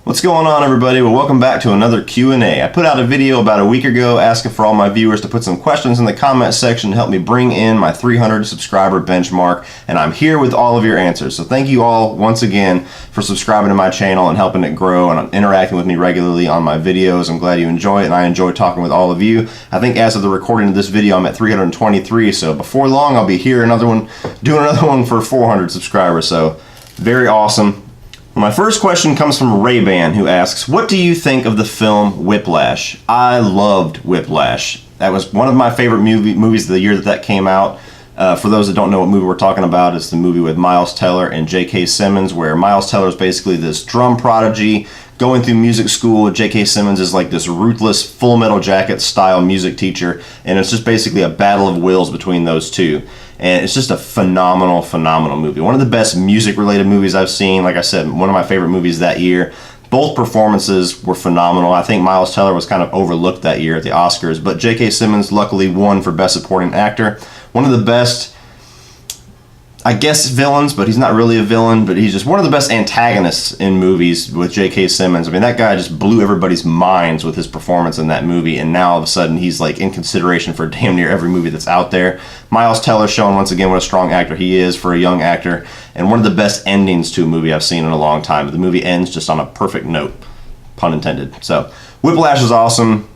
What's going on, everybody? Well, welcome back to another Q&A. I put out a video about a week ago asking for all my viewers to put some questions in the comment section to help me bring in my 300 subscriber benchmark, and I'm here with all of your answers. So thank you all once again for subscribing to my channel and helping it grow and interacting with me regularly on my videos. I'm glad you enjoy it, and I enjoy talking with all of you. I think as of the recording of this video, I'm at 323, so before long I'll be here doing another one for 400 subscribers, so very awesome. My first question comes from Ray-Ban, who asks, what do you think of the film Whiplash? I loved Whiplash. That was one of my favorite movies of the year that came out. For those that don't know what movie we're talking about, it's the movie with Miles Teller and J.K. Simmons, where Miles Teller is basically this drum prodigy going through music school. J.K. Simmons is like this ruthless Full Metal Jacket style music teacher, and it's just basically a battle of wills between those two. And it's just a phenomenal movie. One of the best music-related movies I've seen. Like I said, one of my favorite movies that year. Both performances were phenomenal. I think Miles Teller was kind of overlooked that year at the Oscars, but J.K. Simmons luckily won for Best Supporting Actor. One of the best, I guess, villains, but he's not really a villain, but he's just one of the best antagonists in movies with J.K. Simmons. I mean, that guy just blew everybody's minds with his performance in that movie, and now all of a sudden he's like in consideration for damn near every movie that's out there. Miles Teller showing once again what a strong actor he is for a young actor, and one of the best endings to a movie I've seen in a long time. The movie ends just on a perfect note, pun intended. So, Whiplash is awesome.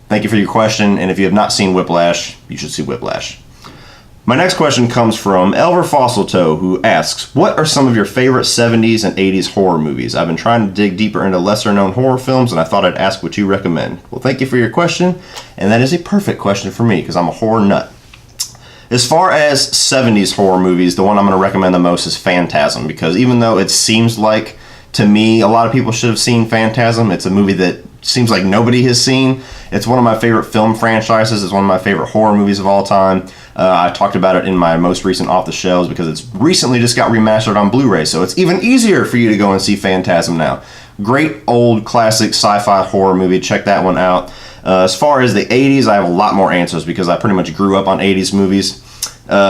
Thank you for your question, and if you have not seen Whiplash, you should see Whiplash. My next question comes from Elver Fossiltoe, who asks, what are some of your favorite 70s and 80s horror movies? I've been trying to dig deeper into lesser-known horror films, and I thought I'd ask what you recommend. Well, thank you for your question, and that is a perfect question for me, because I'm a horror nut. As far as 70s horror movies, the one I'm going to recommend the most is Phantasm, because even though it seems like, to me, a lot of people should have seen Phantasm, it's a movie that seems like nobody has seen. It's one of my favorite film franchises. It's one of my favorite horror movies of all time. I talked about it in my most recent Off the Shelves because it's recently just got remastered on Blu-ray, so it's even easier for you to go and see Phantasm now. Great old classic sci-fi horror movie. Check that one out. As far as the 80s, I have a lot more answers because I pretty much grew up on 80s movies.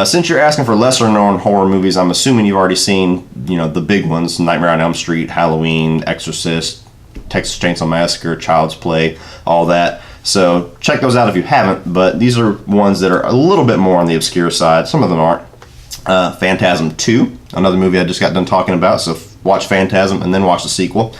Since you're asking for lesser-known horror movies, I'm assuming you've already seen, the big ones: Nightmare on Elm Street, Halloween, Exorcist, Texas Chainsaw Massacre, Child's Play, all that. So check those out if you haven't, but these are ones that are a little bit more on the obscure side. Some of them aren't. Phantasm 2, another movie I just got done talking about, so watch Phantasm and then watch the sequel.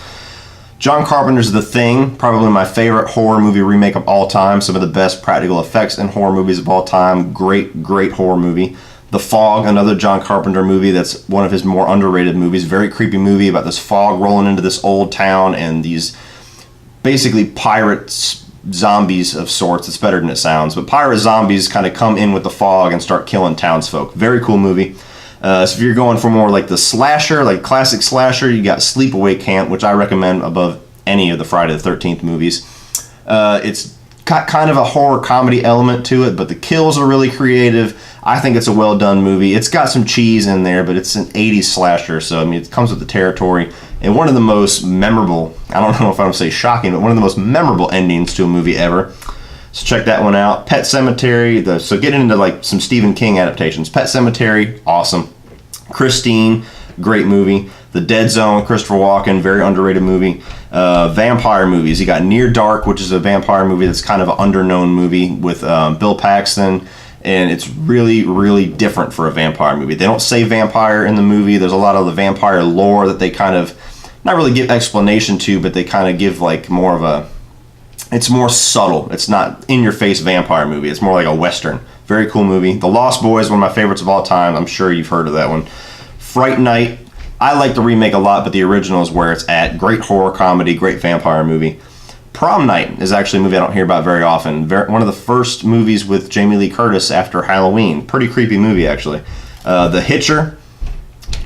John Carpenter's The Thing, probably my favorite horror movie remake of all time. Some of the best practical effects in horror movies of all time. Great horror movie. The Fog, another John Carpenter movie that's one of his more underrated movies. Very creepy movie about this fog rolling into this old town and these basically pirates, zombies of sorts. It's better than it sounds, but pirate zombies kind of come in with the fog and start killing townsfolk. Very cool movie. So if you're going for more like the slasher, like classic slasher, you got Sleepaway Camp, which I recommend above any of the Friday the 13th movies. It's got kind of a horror comedy element to it, but the kills are really creative. I think it's a well done movie. It's got some cheese in there, but it's an 80s slasher, so I mean it comes with the territory. And one of the most memorable, I don't know if I would say shocking, but one of the most memorable endings to a movie ever. So check that one out. Pet Sematary, so getting into like some Stephen King adaptations. Pet Sematary, awesome. Christine, great movie. The Dead Zone, Christopher Walken, very underrated movie. Vampire movies, you got Near Dark, which is a vampire movie that's kind of an underknown movie with Bill Paxton, and it's really different for a vampire movie. They don't say vampire in the movie. There's a lot of the vampire lore that they kind of, not really give explanation to, but they kind of give like more of a, it's more subtle. It's not in-your-face vampire movie. It's more like a Western. Very cool movie. The Lost Boys, one of my favorites of all time. I'm sure you've heard of that one. Fright Night, I like the remake a lot, but the original is where it's at. Great horror comedy, great vampire movie. Prom Night is actually a movie I don't hear about very often. One of the first movies with Jamie Lee Curtis after Halloween. Pretty creepy movie, actually. The Hitcher,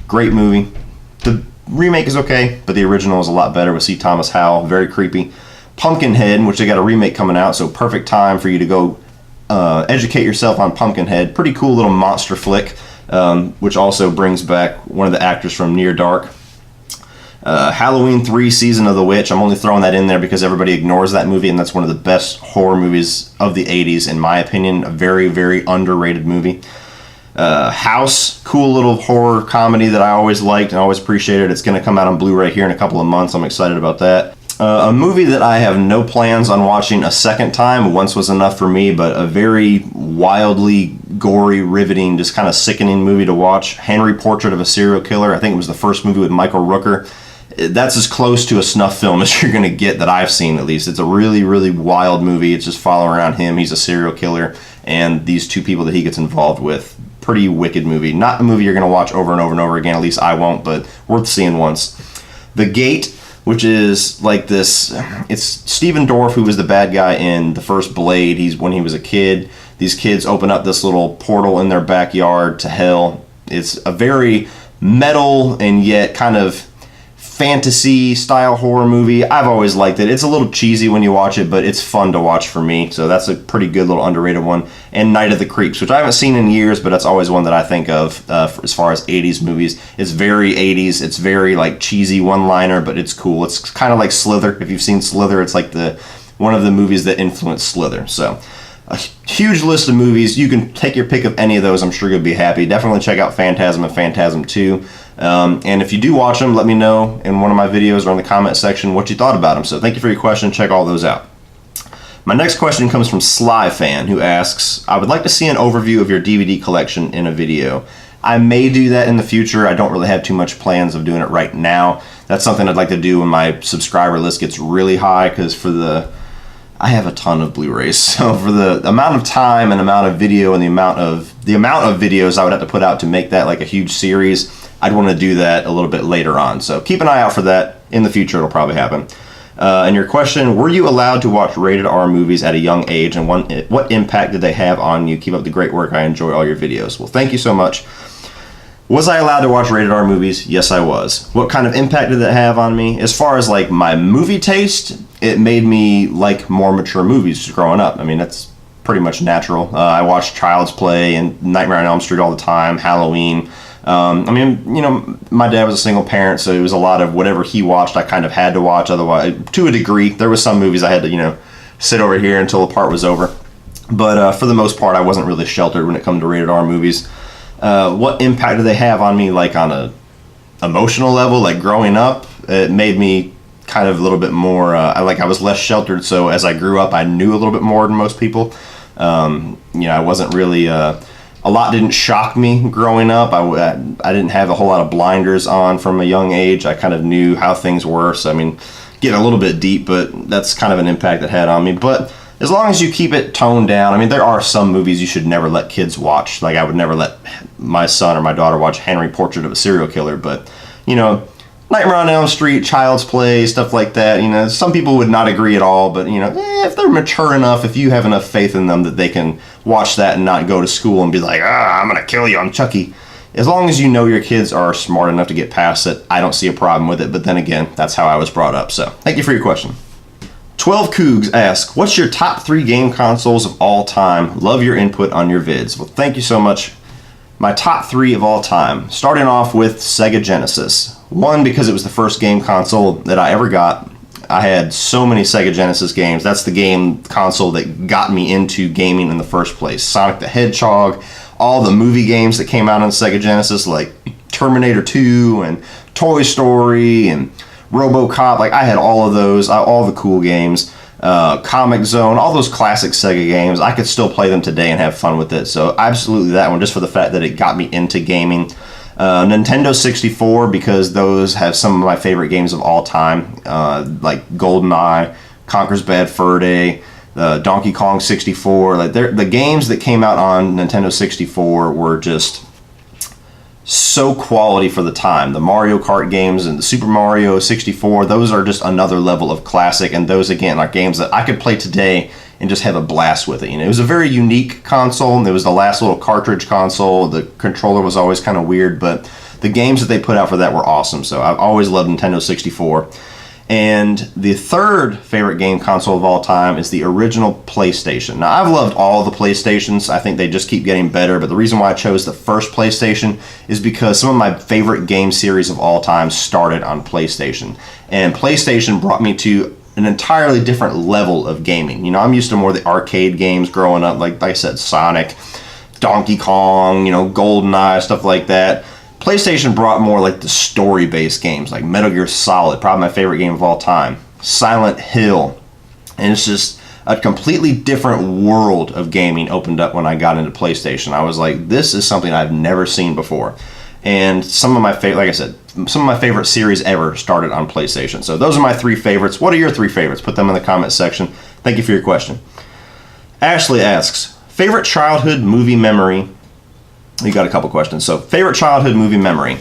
great movie. The remake is okay, but the original is a lot better with C. Thomas Howell. Very creepy. Pumpkinhead, which they got a remake coming out, so perfect time for you to go educate yourself on Pumpkinhead. Pretty cool little monster flick, which also brings back one of the actors from Near Dark. Halloween 3, Season of the Witch. I'm only throwing that in there because everybody ignores that movie, and that's one of the best horror movies of the 80s, in my opinion. A very underrated movie. House, cool little horror comedy that I always liked and always appreciated. It's going to come out on Blu-ray here in a couple of months. I'm excited about that. A movie that I have no plans on watching a second time. Once was enough for me, but a very wildly gory, riveting, just kind of sickening movie to watch. Henry, Portrait of a Serial Killer. I think it was the first movie with Michael Rooker. That's as close to a snuff film as you're going to get that I've seen, at least. It's a really, really wild movie. It's just following around him. He's a serial killer, and these two people that he gets involved with. Pretty wicked movie. Not a movie you're going to watch over and over and over again. At least I won't, but worth seeing once. The Gate, which is like this, it's Stephen Dorff, who was the bad guy in the first Blade. When he was a kid, these kids open up this little portal in their backyard to hell. It's a very metal and yet kind of fantasy style horror movie. I've always liked it. It's a little cheesy when you watch it, but it's fun to watch for me. So that's a pretty good little underrated one. And Night of the Creeps, which I haven't seen in years, but that's always one that I think of as far as 80s movies. It's very 80s. It's very like cheesy one-liner, but it's cool. It's kind of like Slither. If you've seen Slither, it's like one of the movies that influenced Slither. So a huge list of movies. You can take your pick of any of those. I'm sure you'll be happy. Definitely check out Phantasm and Phantasm 2. And if you do watch them, let me know in one of my videos or in the comment section what you thought about them. So thank you for your question. Check all those out. My next question comes from Sly Fan, who asks, I would like to see an overview of your DVD collection in a video. I may do that in the future. I don't really have too much plans of doing it right now. That's something I'd like to do when my subscriber list gets really high, because I have a ton of Blu-rays, so for the amount of time and amount of video and the amount of videos I would have to put out to make that like a huge series, I'd want to do that a little bit later on. So keep an eye out for that. In the future, it'll probably happen. And your question, were you allowed to watch rated R movies at a young age, and what impact did they have on you? Keep up the great work. I enjoy all your videos. Well, thank you so much. Was I allowed to watch rated R movies? Yes, I was. What kind of impact did it have on me? As far as like my movie taste, it made me like more mature movies growing up. I mean, that's pretty much natural. I watched Child's Play and Nightmare on Elm Street all the time, Halloween. I mean, you know, my dad was a single parent, so it was a lot of whatever he watched, I kind of had to watch. Otherwise, to a degree, there was some movies I had to, you know, sit over here until the part was over. But for the most part, I wasn't really sheltered when it comes to rated R movies. What impact do they have on me, like on a emotional level? Like growing up, it made me kind of a little bit more, I was less sheltered, so as I grew up, I knew a little bit more than most people. You know, I wasn't really, a lot didn't shock me growing up. I didn't have a whole lot of blinders on from a young age. I kind of knew how things were, so I mean, getting a little bit deep, but that's kind of an impact it had on me. But as long as you keep it toned down, I mean, there are some movies you should never let kids watch. Like, I would never let my son or my daughter watch Henry, Portrait of a Serial Killer, but, you know, Nightmare on Elm Street, Child's Play, stuff like that, you know, some people would not agree at all, but, you know, if they're mature enough, if you have enough faith in them that they can watch that and not go to school and be like, I'm going to kill you, I'm Chucky. As long as you know your kids are smart enough to get past it, I don't see a problem with it, but then again, that's how I was brought up, so thank you for your question. 12 Cougs asks, what's your top 3 game consoles of all time? Love your input on your vids. Well, thank you so much. My top 3 of all time, starting off with Sega Genesis. 1, because it was the first game console that I ever got. I had so many Sega Genesis games. That's the game console that got me into gaming in the first place. Sonic the Hedgehog, all the movie games that came out on Sega Genesis, like Terminator 2 and Toy Story and RoboCop. Like, I had all of those, all the cool games. Comic Zone, all those classic Sega games. I could still play them today and have fun with it. So absolutely that one, just for the fact that it got me into gaming. Nintendo 64, because those have some of my favorite games of all time, like GoldenEye, Conker's Bad Fur Day, Donkey Kong 64. Like, the games that came out on Nintendo 64 were just so quality for the time. The Mario Kart games and the Super Mario 64, those are just another level of classic, and those again are games that I could play today and just have a blast with it. You know, it was a very unique console, and it was the last little cartridge console. The controller was always kind of weird, but the games that they put out for that were awesome. So I've always loved Nintendo 64. And the third favorite game console of all time is the original PlayStation. Now, I've loved all the PlayStations. I think they just keep getting better, but the reason why I chose the first PlayStation is because some of my favorite game series of all time started on PlayStation. And PlayStation brought me to an entirely different level of gaming. You know, I'm used to more of the arcade games growing up, like I said, Sonic, Donkey Kong, GoldenEye, stuff like that. PlayStation brought more like the story-based games, like Metal Gear Solid, probably my favorite game of all time, Silent Hill, and it's just a completely different world of gaming opened up when I got into PlayStation. I was like, this is something I've never seen before. And some of my like I said, some of my favorite series ever started on PlayStation. So those are my 3 favorites. What are your 3 favorites? Put them in the comment section. Thank you for your question. Ashley asks, favorite childhood movie memory. You got a couple questions. So favorite childhood movie memory.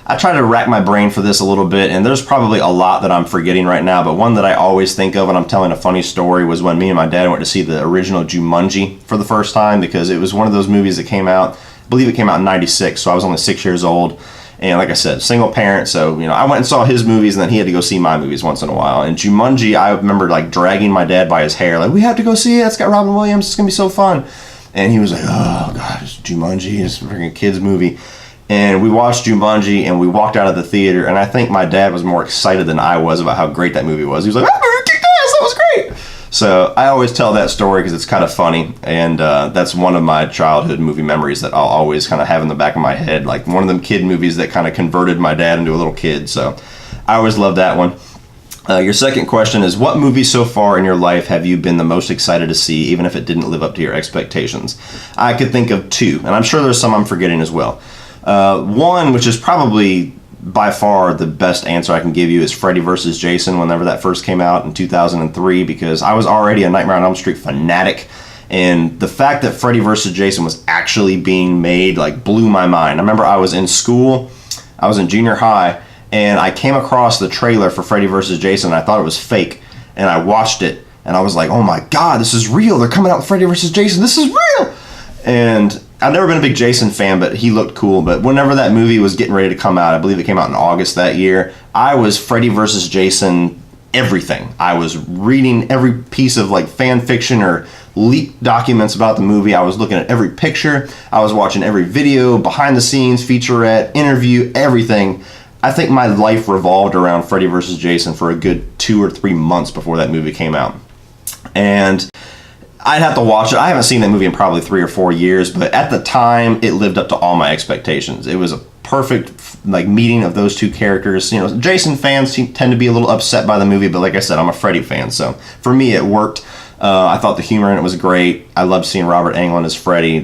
I try to rack my brain for this a little bit, and there's probably a lot that I'm forgetting right now, but one that I always think of when I'm telling a funny story was when me and my dad went to see the original Jumanji for the first time, because it was one of those movies that came out, I believe it came out in 96, so I was only 6 years old. And like I said, single parent, so I went and saw his movies, and then he had to go see my movies once in a while. And Jumanji, I remember like dragging my dad by his hair, like, we have to go see it, it's got Robin Williams, it's gonna be so fun. And he was like, oh god, it's Jumanji, it's a freaking kids movie. And we watched Jumanji, and we walked out of the theater, and I think my dad was more excited than I was about how great that movie was. He was like, oh, kick ass, that was great. So I always tell that story because it's kind of funny, and that's one of my childhood movie memories that I'll always kind of have in the back of my head, like one of them kid movies that kind of converted my dad into a little kid. So I always loved that one. Your second question is, what movie so far in your life have you been the most excited to see, even if it didn't live up to your expectations? I could think of 2, and I'm sure there's some I'm forgetting as well. One, which is probably by far the best answer I can give you, is Freddy vs. Jason, whenever that first came out in 2003, because I was already a Nightmare on Elm Street fanatic, and the fact that Freddy vs. Jason was actually being made like blew my mind. I remember I was in school, I was in junior high, and I came across the trailer for Freddy vs. Jason, and I thought it was fake, and I watched it, and I was like, oh my god, this is real, they're coming out with Freddy vs. Jason, this is real! And I've never been a big Jason fan, but he looked cool. But whenever that movie was getting ready to come out, I believe it came out in August that year, I was Freddy vs. Jason everything. I was reading every piece of like fan fiction or leaked documents about the movie. I was looking at every picture. I was watching every video, behind the scenes, featurette, interview, everything. I think my life revolved around Freddy vs. Jason for a good 2 or 3 months before that movie came out. And I'd have to watch it. I haven't seen that movie in probably 3 or 4 years, but at the time, it lived up to all my expectations. It was a perfect like meeting of those 2 characters. Jason fans tend to be a little upset by the movie, but like I said, I'm a Freddy fan, so for me, it worked. I thought the humor in it was great. I loved seeing Robert Englund as Freddy.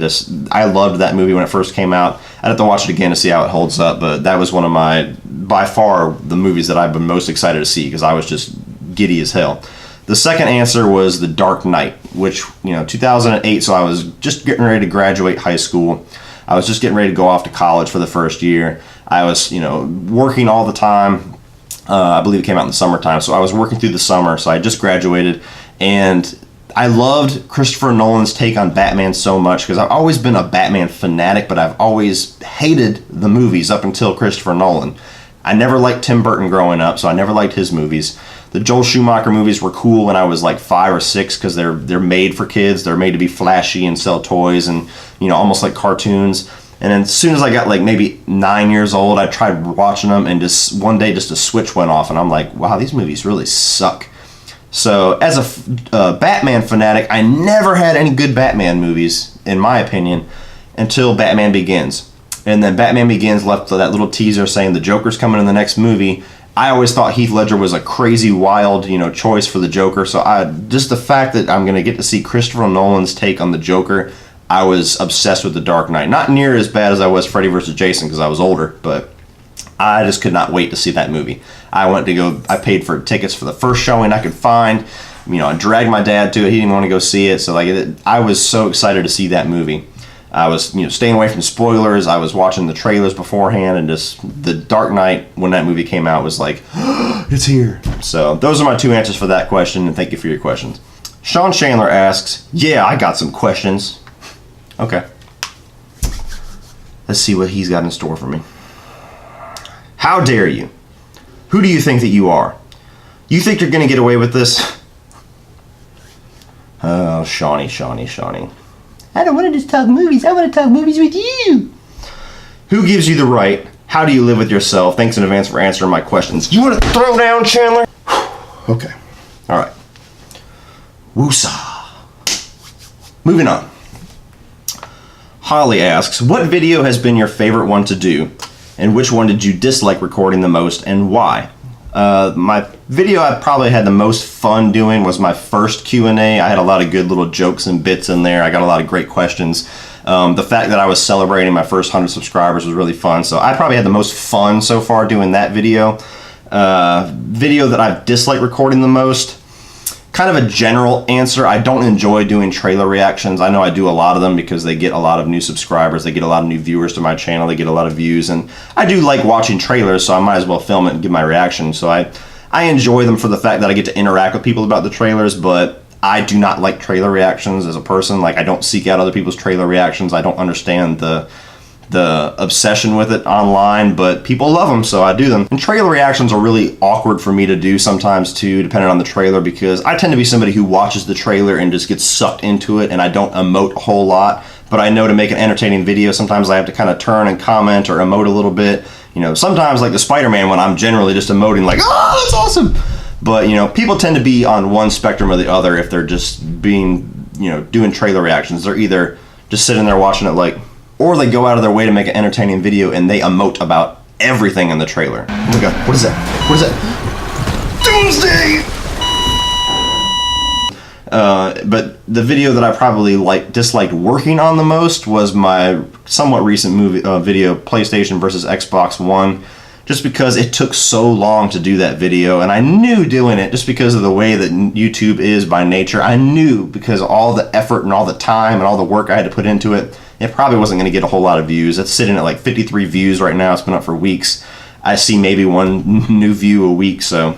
I loved that movie when it first came out. I'd have to watch it again to see how it holds up, but that was one of my, by far, the movies that I've been most excited to see because I was just giddy as hell. The second answer was The Dark Knight, which, 2008, so I was just getting ready to graduate high school. I was just getting ready to go off to college for the first year. I was, working all the time. I believe it came out in the summertime, so I was working through the summer, so I just graduated, and I loved Christopher Nolan's take on Batman so much because I've always been a Batman fanatic, but I've always hated the movies up until Christopher Nolan. I never liked Tim Burton growing up, so I never liked his movies. The Joel Schumacher movies were cool when I was like 5 or 6 because they're made for kids. They're made to be flashy and sell toys and, almost like cartoons. And then as soon as I got like maybe 9 years old, I tried watching them, and just one day just a switch went off, and I'm like, wow, these movies really suck. So as a Batman fanatic, I never had any good Batman movies, in my opinion, until Batman Begins. And then Batman Begins left that little teaser saying the Joker's coming in the next movie. I always thought Heath Ledger was a crazy, wild, choice for the Joker. So just the fact that I'm going to get to see Christopher Nolan's take on the Joker, I was obsessed with The Dark Knight. Not near as bad as I was Freddy vs. Jason because I was older, but I just could not wait to see that movie. I paid for tickets for the first showing I could find. I dragged my dad to it. He didn't want to go see it. So I was so excited to see that movie. I was, staying away from spoilers. I was watching the trailers beforehand, and just The Dark Knight, when that movie came out, was like, it's here. So those are my 2 answers for that question, and thank you for your questions. Sean Chandler asks, yeah, I got some questions. Okay. Let's see what he's got in store for me. How dare you? Who do you think that you are? You think you're going to get away with this? Oh, Shawnee. I don't want to just talk movies. I want to talk movies with you. Who gives you the right? How do you live with yourself? Thanks in advance for answering my questions. You want to throw down, Chandler? Okay. All right. Woosah. Moving on. Holly asks, what video has been your favorite one to do, and which one did you dislike recording the most, and why? My video I probably had the most fun doing was my first Q&A. I had a lot of good little jokes and bits in there. I got a lot of great questions. The fact that I was celebrating my first 100 subscribers was really fun, so I probably had the most fun so far doing that video. Video that I've disliked recording the most, kind of a general answer. I don't enjoy doing trailer reactions. I know I do a lot of them because they get a lot of new subscribers, they get a lot of new viewers to my channel, they get a lot of views, and I do like watching trailers, so I might as well film it and give my reaction. So I enjoy them for the fact that I get to interact with people about the trailers, but I do not like trailer reactions as a person. Like, I don't seek out other people's trailer reactions. I don't understand the obsession with it online, but people love them, so I do them. And trailer reactions are really awkward for me to do sometimes too, depending on the trailer, because I tend to be somebody who watches the trailer and just gets sucked into it, and I don't emote a whole lot. But I know to make an entertaining video, sometimes I have to kind of turn and comment or emote a little bit. You know, sometimes like the Spider-Man one, I'm generally just emoting like, oh, that's awesome. But, you know, people tend to be on one spectrum or the other if they're just being, you know, doing trailer reactions. They're either just sitting there watching it like, or they go out of their way to make an entertaining video and they emote about everything in the trailer. Oh my god, what is that? What is that? Doomsday! But the video that I probably disliked working on the most was my somewhat recent video, PlayStation versus Xbox One, just because it took so long to do that video, and I knew doing it just because of the way that YouTube is by nature. I knew because of all the effort and all the time and all the work I had to put into it, it probably wasn't going to get a whole lot of views. It's sitting at like 53 views right now. It's been up for weeks. I see maybe one new view a week, so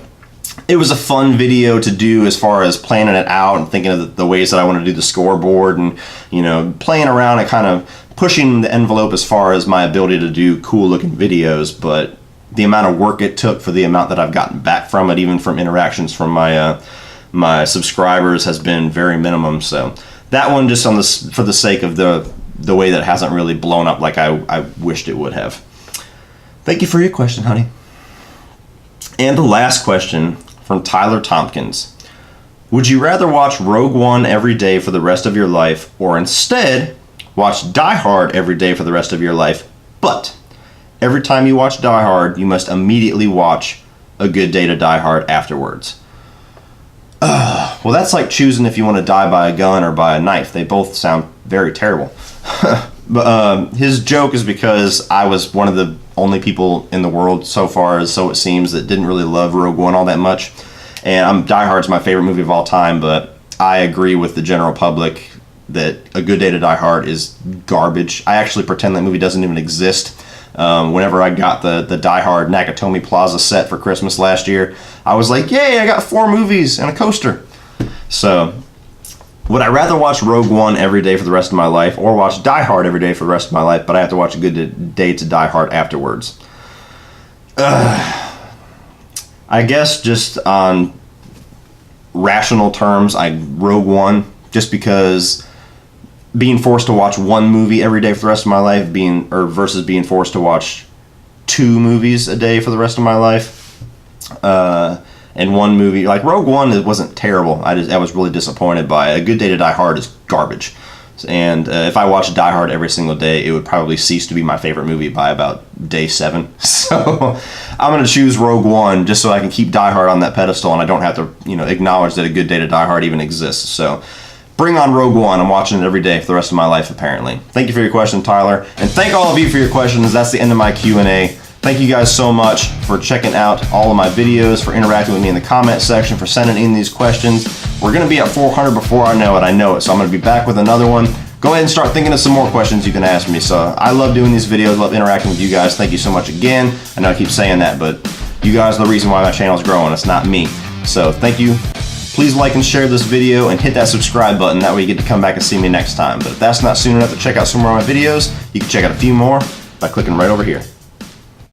it was a fun video to do as far as planning it out and thinking of the ways that I want to do the scoreboard and, you know, playing around and kind of pushing the envelope as far as my ability to do cool looking videos. But the amount of work it took for the amount that I've gotten back from it, even from interactions from my subscribers, has been very minimum. So that one, just on this for the sake of the way that it hasn't really blown up like I wished it would have. Thank you for your question, honey. And the last question from Tyler Tompkins. Would you rather watch Rogue One every day for the rest of your life, or instead watch Die Hard every day for the rest of your life, but every time you watch Die Hard, you must immediately watch A Good Day to Die Hard afterwards? Well, that's like choosing if you want to die by a gun or by a knife. They both sound very terrible. But his joke is because I was one of the only people in the world so far, as so it seems, that didn't really love Rogue One all that much. And Die Hard's my favorite movie of all time, but I agree with the general public that A Good Day to Die Hard is garbage. I actually pretend that movie doesn't even exist. Whenever I got the Die Hard Nakatomi Plaza set for Christmas last year, I was like, yay, I got 4 movies and a coaster. So, would I rather watch Rogue One every day for the rest of my life, or watch Die Hard every day for the rest of my life, but I have to watch A Good Day to Die Hard afterwards? I guess just on rational terms, Rogue One, just because being forced to watch one movie every day for the rest of my life versus being forced to watch 2 movies a day for the rest of my life. And one movie, like Rogue One, it wasn't terrible. I was really disappointed by it. A Good Day to Die Hard is garbage. And if I watched Die Hard every single day, it would probably cease to be my favorite movie by about day 7. So I'm going to choose Rogue One just so I can keep Die Hard on that pedestal and I don't have to, you know, acknowledge that A Good Day to Die Hard even exists. So bring on Rogue One. I'm watching it every day for the rest of my life, apparently. Thank you for your question, Tyler. And thank all of you for your questions. That's the end of my Q&A. Thank you guys so much for checking out all of my videos, for interacting with me in the comment section, for sending in these questions. We're going to be at 400 before I know it, so I'm going to be back with another one. Go ahead and start thinking of some more questions you can ask me. So I love doing these videos, love interacting with you guys. Thank you so much again. I know I keep saying that, but you guys are the reason why my channel is growing. It's not me. So thank you. Please like and share this video and hit that subscribe button. That way you get to come back and see me next time. But if that's not soon enough to check out some more of my videos, you can check out a few more by clicking right over here.